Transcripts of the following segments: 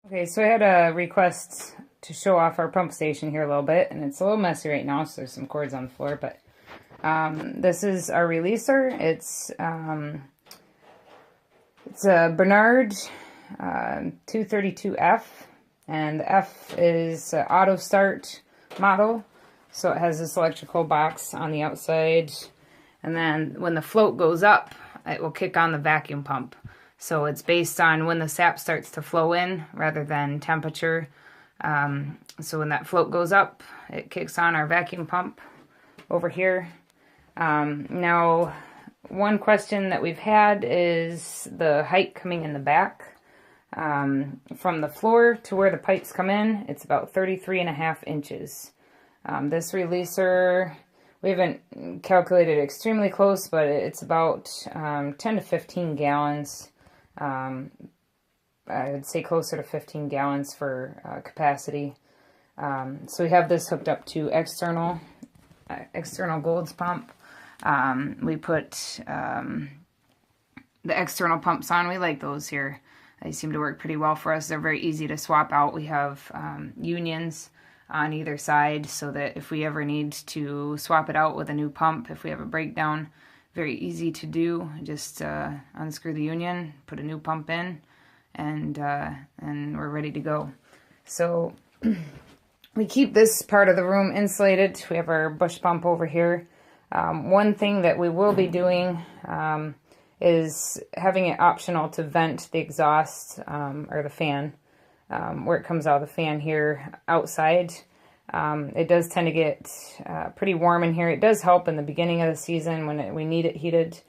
Okay, so I had a request to show off our pump station here a little bit, and it's a little messy right now, so there's some cords on the floor, but this is our releaser. It's a Bernard 232F, and the F is auto start model, so it has this electrical box on the outside, and then when the float goes up, it will kick on the vacuum pump. So it's based on when the sap starts to flow in rather than temperature. So when that float goes up, it kicks on our vacuum pump over here. Now, one question that we've had is the height coming in the back. From the floor to where the pipes come in, it's about 33.5 inches. This releaser, we haven't calculated extremely close, but it's about 10 to 15 gallons. I would say closer to 15 gallons for external so we have this hooked up to external Gold's pump. We put the external pumps on. We like those here. They seem to work pretty well for us. They're very easy to swap out. We have unions on either side so that if we ever need to swap it out with a new pump, if we have a breakdown, very easy to do. Just unscrew the union, put a new pump in, and we're ready to go. So we keep this part of the room insulated. We have our bush pump over here. One thing that we will be doing is having it optional to vent the exhaust or the fan where it comes out of the fan here outside. It does tend to get pretty warm in here. It does help in the beginning of the season when we need it heated,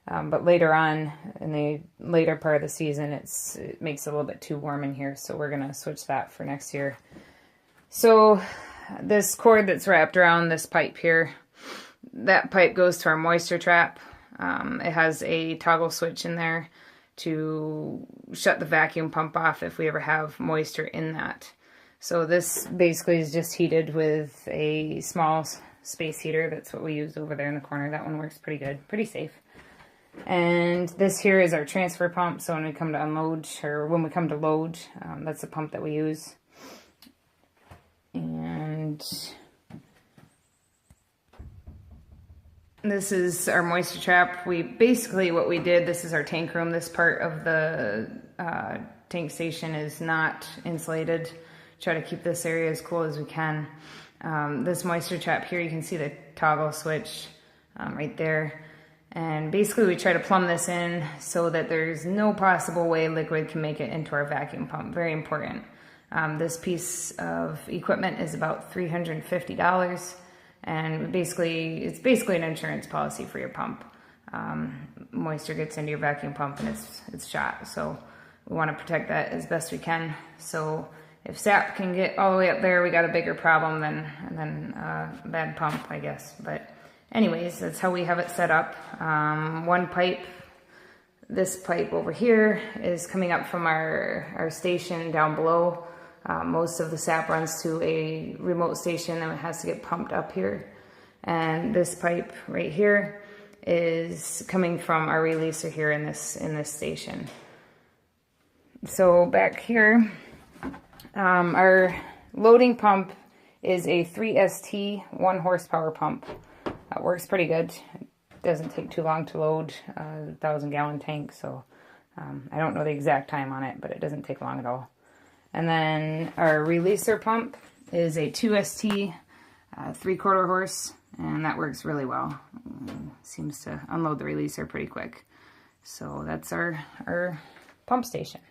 but later on, in the later part of the season, it makes it a little bit too warm in here, so we're going to switch that for next year. So this cord that's wrapped around this pipe here, that pipe goes to our moisture trap. It has a toggle switch in there to shut the vacuum pump off if we ever have moisture in that. So this basically is just heated with a small space heater. That's what we use over there in the corner. That one works pretty good, pretty safe. And this here is our transfer pump. So when we come to unload, or when we come to load, that's the pump that we use. And this is our moisture trap. What we did, this is our tank room. This part of the tank station is not insulated. Try to keep this area as cool as we can. This moisture trap here, you can see the toggle switch right there. And basically we try to plumb this in so that there's no possible way liquid can make it into our vacuum pump. Very important. This piece of equipment is about $350. And it's basically an insurance policy for your pump. Moisture gets into your vacuum pump and it's shot. So we want to protect that as best we can. So if sap can get all the way up there, we got a bigger problem than a bad pump, I guess. But anyways, that's how we have it set up. One pipe, this pipe over here, is coming up from our station down below. Most of the sap runs to a remote station and it has to get pumped up here. And this pipe right here is coming from our releaser here in this station. So back here, our loading pump is a 3ST 1 horsepower pump. It works pretty good. It doesn't take too long to load a 1,000-gallon tank, so I don't know the exact time on it, but it doesn't take long at all. And then our releaser pump is a 2ST 3/4 horse, and that works really well. Seems to unload the releaser pretty quick. So that's our pump station.